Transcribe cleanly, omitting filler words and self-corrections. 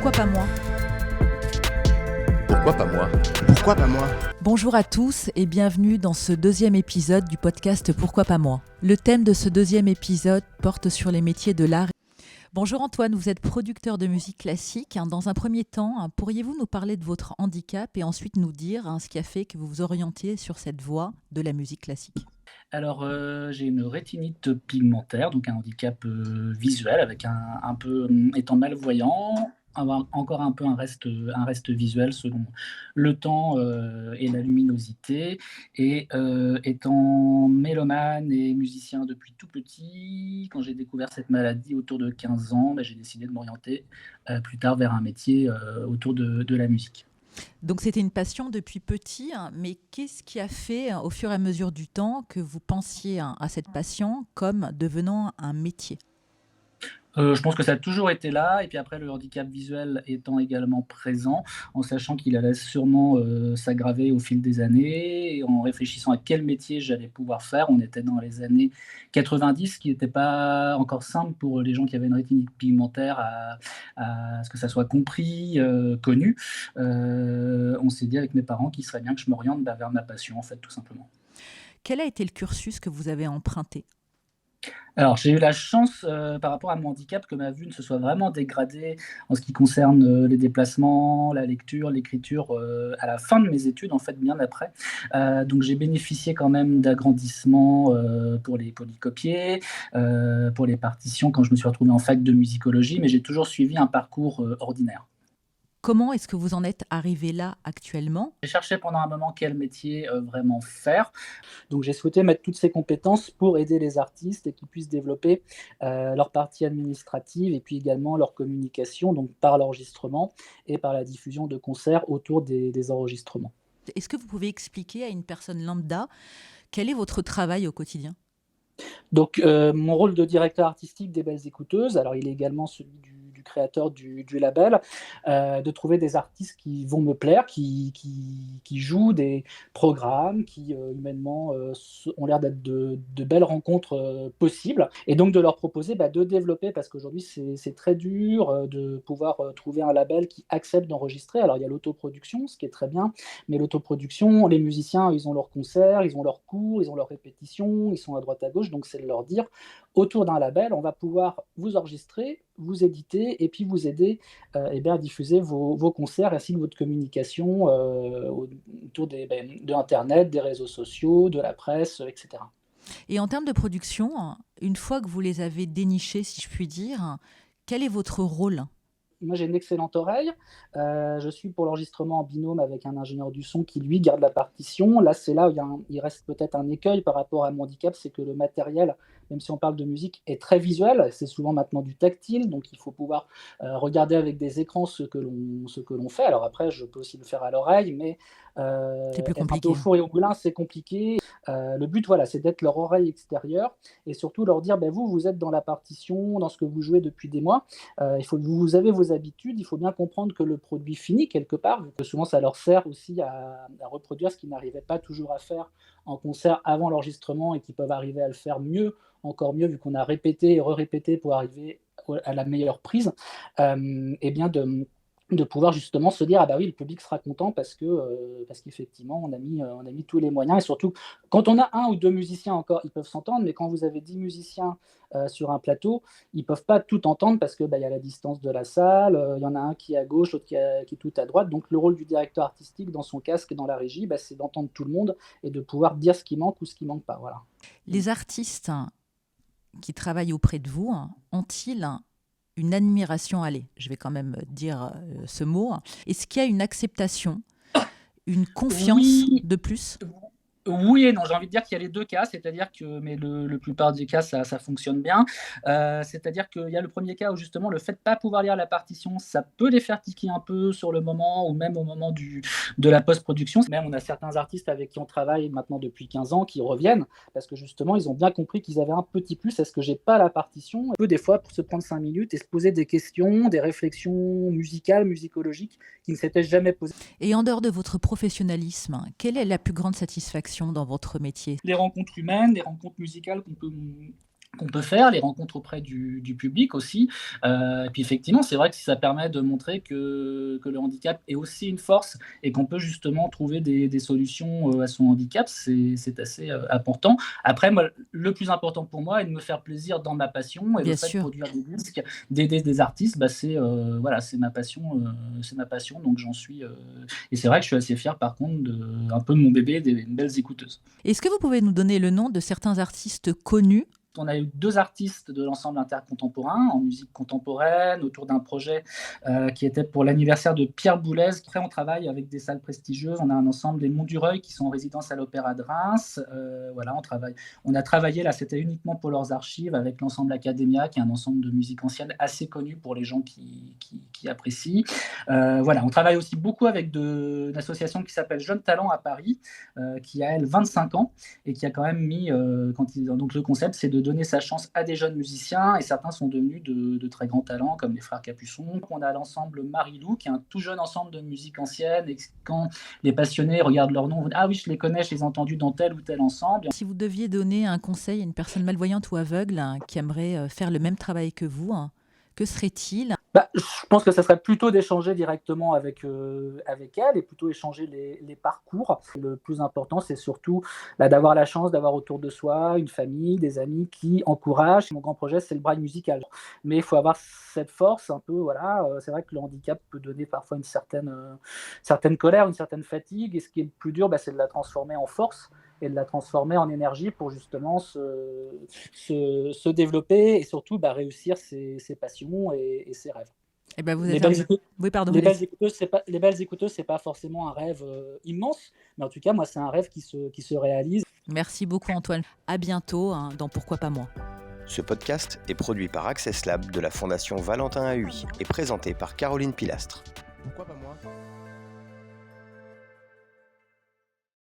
Pourquoi pas moi ? Pourquoi pas moi ? Pourquoi pas moi ? Bonjour à tous et bienvenue dans ce deuxième épisode du podcast Pourquoi pas moi ? Le thème de ce deuxième épisode porte sur les métiers de l'art. Bonjour Antoine, vous êtes producteur de musique classique. Dans un premier temps, pourriez-vous nous parler de votre handicap et ensuite nous dire ce qui a fait que vous vous orientiez sur cette voie de la musique classique ? Alors, j'ai une rétinite pigmentaire, donc un handicap visuel avec un peu étant malvoyant, avoir encore un peu un reste visuel selon le temps et la luminosité. Et étant mélomane et musicien depuis tout petit, quand j'ai découvert cette maladie autour de 15 ans, j'ai décidé de m'orienter plus tard vers un métier autour de la musique. Donc c'était une passion depuis petit, mais qu'est-ce qui a fait au fur et à mesure du temps que vous pensiez à cette passion comme devenant un métier ? Je pense que ça a toujours été là et puis après le handicap visuel étant également présent, en sachant qu'il allait sûrement s'aggraver au fil des années et en réfléchissant à quel métier j'allais pouvoir faire. On était dans les années 90, qui n'était pas encore simple pour les gens qui avaient une rétinite pigmentaire à ce que ça soit compris, connu. On s'est dit avec mes parents qu'il serait bien que je m'oriente vers ma passion, en fait, tout simplement. Quel a été le cursus que vous avez emprunté ? Alors, j'ai eu la chance, par rapport à mon handicap, que ma vue ne se soit vraiment dégradée en ce qui concerne les déplacements, la lecture, l'écriture, à la fin de mes études, en fait, bien après. Donc j'ai bénéficié quand même d'agrandissements pour les polycopiés, pour les partitions quand je me suis retrouvé en fac de musicologie, mais j'ai toujours suivi un parcours ordinaire. Comment est-ce que vous en êtes arrivé là actuellement ? J'ai cherché pendant un moment quel métier vraiment faire. Donc j'ai souhaité mettre toutes ces compétences pour aider les artistes et qu'ils puissent développer leur partie administrative et puis également leur communication, donc par l'enregistrement et par la diffusion de concerts autour des enregistrements. Est-ce que vous pouvez expliquer à une personne lambda quel est votre travail au quotidien ? Donc mon rôle de directeur artistique des Belles Écouteuses, alors il est également celui du créateur du label, de trouver des artistes qui vont me plaire, qui jouent des programmes, qui humainement ont l'air d'être de belles rencontres possibles, et donc de leur proposer de développer, parce qu'aujourd'hui c'est très dur de pouvoir trouver un label qui accepte d'enregistrer. Alors il y a l'autoproduction, ce qui est très bien, mais l'autoproduction, les musiciens, ils ont leurs concerts, ils ont leurs cours, ils ont leurs répétitions, ils sont à droite à gauche, donc c'est de leur dire, autour d'un label, on va pouvoir vous enregistrer, vous éditer et puis vous aider à diffuser vos concerts ainsi que votre communication autour de Internet, des réseaux sociaux, de la presse, etc. Et en termes de production, une fois que vous les avez dénichés, si je puis dire, quel est votre rôle ? Moi, j'ai une excellente oreille. Je suis pour l'enregistrement en binôme avec un ingénieur du son qui, lui, garde la partition. Là, c'est là où il reste peut-être un écueil par rapport à mon handicap, c'est que le matériel, même si on parle de musique, est très visuel. C'est souvent maintenant du tactile, donc il faut pouvoir regarder avec des écrans ce que l'on fait. Alors après, je peux aussi le faire à l'oreille, mais c'est plus compliqué. Être un peu au four et au moulin, c'est compliqué. Le but, c'est d'être leur oreille extérieure et surtout leur dire, vous êtes dans la partition, dans ce que vous jouez depuis des mois. Vous avez vos habitudes, il faut bien comprendre que le produit finit quelque part, vu que souvent ça leur sert aussi à reproduire ce qu'ils n'arrivaient pas toujours à faire en concert avant l'enregistrement et qui peuvent arriver à le faire mieux, encore mieux, vu qu'on a répété et re-répété pour arriver à la meilleure prise, de pouvoir justement se dire oui, le public sera content parce qu'effectivement on a mis tous les moyens, et surtout quand on a un ou deux musiciens encore ils peuvent s'entendre, mais quand vous avez 10 musiciens sur un plateau, ils peuvent pas tout entendre parce que y a la distance de la salle, il y en a un qui est à gauche, l'autre qui est tout à droite, donc le rôle du directeur artistique dans son casque et dans la régie, c'est d'entendre tout le monde et de pouvoir dire ce qui manque ou ce qui manque pas. Voilà. Les artistes qui travaillent auprès de vous ont-ils une admiration, allez, je vais quand même dire ce mot. Est-ce qu'il y a une acceptation, une confiance de plus ? Oui et non, j'ai envie de dire qu'il y a les deux cas, c'est-à-dire que, mais le plupart des cas, ça fonctionne bien. C'est-à-dire qu'il y a le premier cas où justement le fait de ne pas pouvoir lire la partition, ça peut les faire tiquer un peu sur le moment ou même au moment de la post-production. Même on a certains artistes avec qui on travaille maintenant depuis 15 ans qui reviennent parce que justement ils ont bien compris qu'ils avaient un petit plus. Est-ce que j'ai pas la partition ? On peut des fois pour se prendre 5 minutes et se poser des questions, des réflexions musicales, musicologiques qui ne s'étaient jamais posées. Et en dehors de votre professionnalisme, quelle est la plus grande satisfaction dans votre métier ? Les rencontres humaines, les rencontres musicales qu'on peut faire, les rencontres auprès du public aussi. Et puis effectivement, c'est vrai que si ça permet de montrer que le handicap est aussi une force et qu'on peut justement trouver des solutions à son handicap, c'est assez important. Après, moi, le plus important pour moi est de me faire plaisir dans ma passion, et le Bien fait de sûr. produire des disques, d'aider des artistes, bah, voilà, c'est ma passion, donc j'en suis. Et c'est vrai que je suis assez fier par contre un peu de mon bébé, des belles écouteuses. Est-ce que vous pouvez nous donner le nom de certains artistes connus? On a eu 2 artistes de l'ensemble intercontemporain en musique contemporaine autour d'un projet qui était pour l'anniversaire de Pierre Boulez. Après, on travaille avec des salles prestigieuses. On a un ensemble des Monts-du-Reuil qui sont en résidence à l'Opéra de Reims. Voilà, on a travaillé, là, c'était uniquement pour leurs archives, avec l'ensemble Academia, qui est un ensemble de musique ancienne assez connu pour les gens qui apprécient. Voilà, on travaille aussi beaucoup avec une association qui s'appelle Jeunes Talents à Paris, qui a, elle, 25 ans et qui a quand même mis, donc le concept, c'est de donner sa chance à des jeunes musiciens, et certains sont devenus de très grands talents, comme les frères Capuçon. On a l'ensemble Marilou, qui est un tout jeune ensemble de musique ancienne, et quand les passionnés regardent leur nom, on dit « Ah oui, je les connais, je les ai entendus dans tel ou tel ensemble ». Si vous deviez donner un conseil à une personne malvoyante ou aveugle qui aimerait faire le même travail que vous, que serait-il? Bah, je pense que ça serait plutôt d'échanger directement avec elle, et plutôt échanger les parcours. Le plus important, c'est surtout d'avoir la chance d'avoir autour de soi une famille, des amis qui encouragent. Mon grand projet, c'est le braille musical. Mais il faut avoir cette force un peu, voilà. C'est vrai que le handicap peut donner parfois une certaine colère, une certaine fatigue. Et ce qui est le plus dur, c'est de la transformer en force et de la transformer en énergie pour justement se développer, et surtout réussir ses passions et ses rêves. Eh ben, vous Les êtes belles, écou- Oui, pardon, les allez-y. belles écouteuses, c'est pas forcément un rêve immense, mais en tout cas, moi, c'est un rêve qui se réalise. Merci beaucoup, Antoine. À bientôt dans Pourquoi pas moi. Ce podcast est produit par Access Lab de la Fondation Valentin AUI et présenté par Caroline Pilastre. Pourquoi pas moi ?